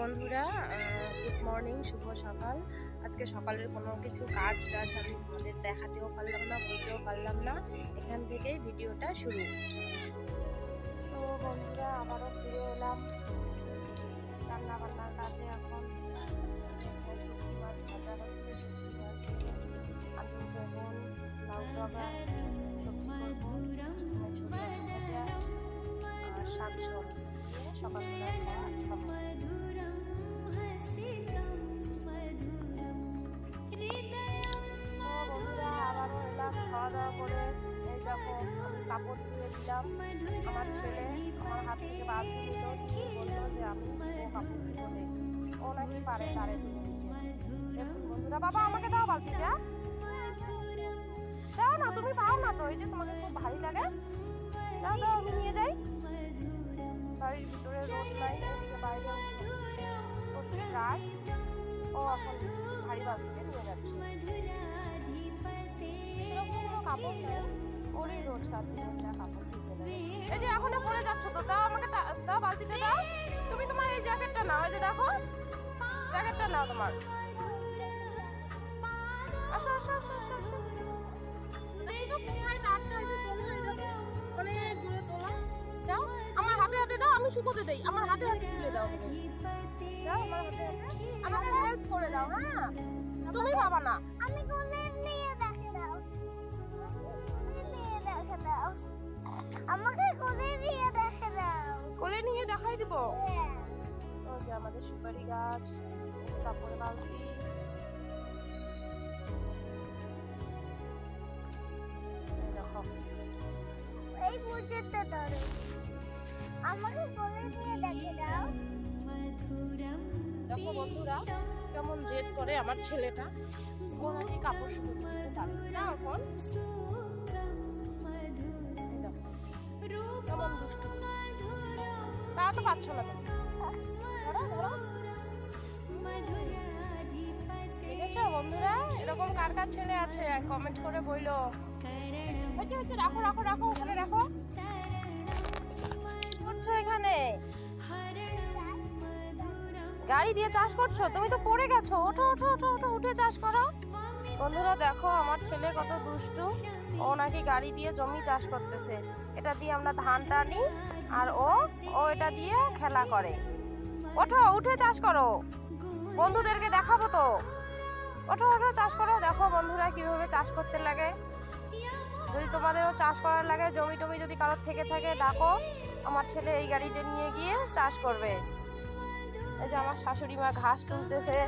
বন্ধুরা, good morning, শুভ সকাল। আজকে সকালের কোনো কিছু কাজ টাজ আমি তোমাদের দেখাতেও পারলাম না, বলতেও পারলাম না। এখান থেকেই ভিডিওটা শুরু। তো বন্ধুরা, আবারও ফিরে এলাম রান্না বান্নার কাজে। এখন শুটকি মাছ ভাজা হচ্ছে, শুটকি মাছ আলু, বেগুন, লাউ ডগা সবজি করবো, ভাজা আর শাক ঝোল দিয়ে সকালবেলা খাওয়া খাবো। খাওয়া দাওয়া করে এই দেখো আমি কাপড় ধুয়ে দিলাম। আমার ছেলে আমার হাত থেকে বালতি নিল, নিয়ে বললো যে আমি কাপড় ধুবো দে। ও নাকি পারে তারে ধুয়ে দিতে। দেখুন বন্ধুরা, বাবা আমাকে দাও বালতিটা, দাও না, তুমি পাও না তো, এই যে তোমাকে খুব ভারী লাগে, দাও দাও আমি নিয়ে যাই। বাড়ির ভিতরে রোদ নাই, এদিকে বাইরে রাত, ও এখন ভারী বালতিতে নিয়ে যাচ্ছে। কাপড় নেই, ওরই রোজগার কাপড় ধুতে লাগে। এই যে এখনো পরে যাচ্ছ তো, দাও আমাকে, দাও বালতিটা দাও। তুমি তোমার এই জ্যাকেটটা নাও, এই যে দেখো জ্যাকেটটা নাও তোমার। আসো আসো আসো আসো আসো। অনেক দূরে তোলা, দাও আমার হাতে হাতে দাও, আমি শুকোতে দেই, আমার হাতে হাতে তুলে দাও, দাও আমার হাতে হাতে, আমাকে হেল্প করে দাও। হ্যাঁ, তুমি পাবা না, আমি কোলে নিয়ে দেখে দাও, আমাকে কোলে নিয়ে দেখে দাও, কোলে নিয়ে দেখাই দিব। ও যে আমাদের সুপারি গাছ, কাপড় বালতি, দেখো এই পর্যন্ত ধরো, আমাকে কোলে নিয়ে দেখে দাও। দেখো বন্ধুরা কেমন জেদ করে আমার ছেলেটা, ও নাকি কাপড় শুকোতে দিতে পারে না। এখন কেমন দুষ্টু, তা তো পাচ্ছ না তুমি, ধরো ধরো। দেখেছো বন্ধুরা, এরকম কার কার ছেলে আছে কমেন্ট করে বইলো। রাখো রাখো রাখো, ওখানে রাখো, করছো এখানে গাড়ি দিয়ে চাষ করছো, তুমি তো পড়ে গেছো, ওঠো ওঠো ওঠো ওঠো, উঠে চাষ করো। বন্ধুরা দেখো আমার ছেলে কত দুষ্টু, ও নাকি গাড়ি দিয়ে জমি চাষ করতেছে। এটা দিয়ে আমরা ধান টানি আর ও এটা দিয়ে খেলা করে। ওঠো, উঠে চাষ করো, বন্ধুদেরকে দেখাবো তো, ওঠো ওঠো চাষ করো। দেখো বন্ধুরা কিভাবে চাষ করতে লাগে। যদি তোমাদেরও চাষ করার লাগে, জমি টমি যদি কারোর থেকে থাকে ডাকো, আমার ছেলে এই গাড়িটা নিয়ে গিয়ে চাষ করবে। এই যে আমার শাশুড়ি মা ঘাস তুলতেছে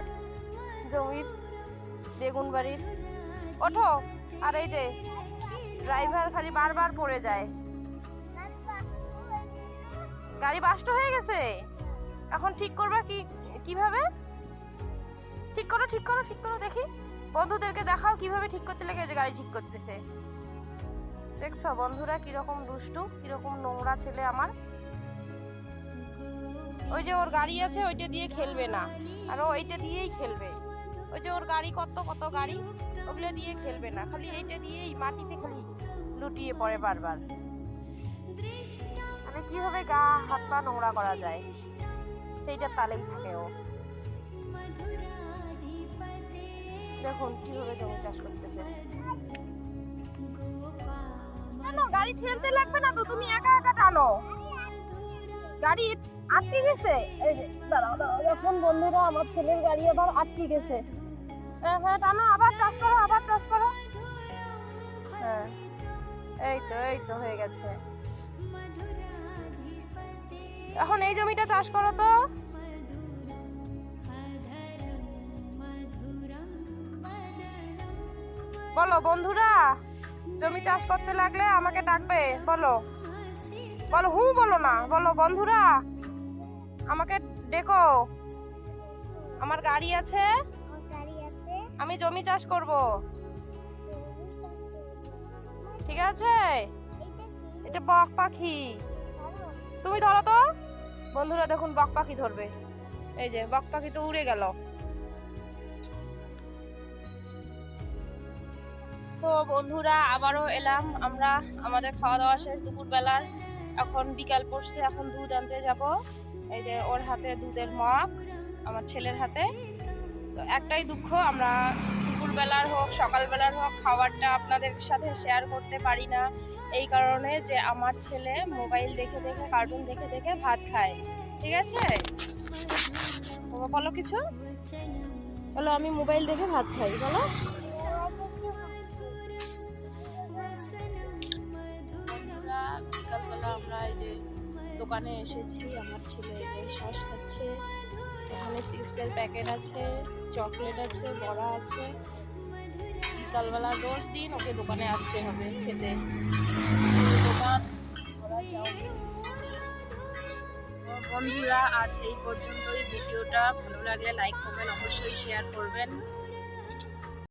জমির, বেগুন বাড়ির। ওঠো, আর এই যে ড্রাইভার খালি বারবার পড়ে যায়, গাড়ি বাস্ট হয়ে গেছে, এখন ঠিক করবা কিভাবে? ঠিক করো ঠিক করো ঠিক করো, দেখি বন্ধুদেরকে দেখাও কিভাবে ঠিক করতে লাগে। যে গাড়ি ঠিক করতেছে, দেখছো বন্ধুরা কিরকম দুষ্টু, কিরকম নোংরা ছেলে আমার। ওই যে ওর গাড়ি আছে, ওইটা দিয়ে খেলবে না, আর ওইটা দিয়েই খেলবে। ওই যে ওর গাড়ি, কত কত গাড়ি, ওগুলো দিয়ে খেলবে না, খালি এইটা দিয়েই মাটিতে খালি লুটিয়ে পড়ে বারবার। মানে কিভাবে গা হাত পা নোংরা করা যায় সেইটা তালেই থাকে ও। দেখুন কিভাবে জমি চাষ করতেছে। কেন গাড়ি ঠেলতে লাগবে না তো, তুমি একা একা টানো, গাড়ি আটকে গেছে। এই যে দাঁড়াও দাঁড়াও, এখন বন্ধুরা আমার ছেলের গাড়ি আবার আটকে গেছে। হ্যাঁ টানো, আবার চাষ করো, আবার চাষ করো। হ্যাঁ এই তো হয়ে গেছে। এখন এই জমিটা চাষ করো তো। বলো বন্ধুরা, জমি চাষ করতে লাগলে আমাকে ডাকবে, বলো বলো, বলো না, বলো বন্ধুরা আমাকে ডেকো, আমার গাড়ি আছে, আমি জমি চাষ করব, ঠিক আছে? এটা বক পাখি, তুমি ধরো তো। বন্ধুরা দেখুন বক পাখি ধরবে, এই যে বক পাখি তো উড়ে গেল। তো বন্ধুরা আবারও এলাম আমরা, আমাদের খাওয়া দাওয়া শেষ দুপুরবেলার। এখন বিকাল পড়ছে, এখন দুধ আনতে যাব। এই যে ওর হাতে দুধের মগ, আমার ছেলের হাতে। তো একটাই দুঃখ, আমরা দুপুরবেলার হোক সকালবেলার হোক খাবারটা আপনাদের সাথে শেয়ার করতে পারি না, এই কারণে যে আমার ছেলে মোবাইল দেখে দেখে কার্টুন দেখে দেখে ভাত খায়। ঠিক আছে, বলো কিছু, বলো আমি মোবাইল দেখে ভাত খাই, বলো। বিকালবেলা আমরা এই যে দোকানে এসেছি, আমার ছেলে যে সস খাচ্ছে, এখানে চিপসের প্যাকেট আছে, চকলেট আছে, বড়া আছে। বিকালবেলা রোজ দিন ওকে দোকানে আসতে হবে খেতে, দোকান ওরা যাও। বন্ধুরা আজ এই পর্যন্তই, ভিডিওটা ভালো লাগলে লাইক কমেন্ট অবশ্যই শেয়ার করবেন।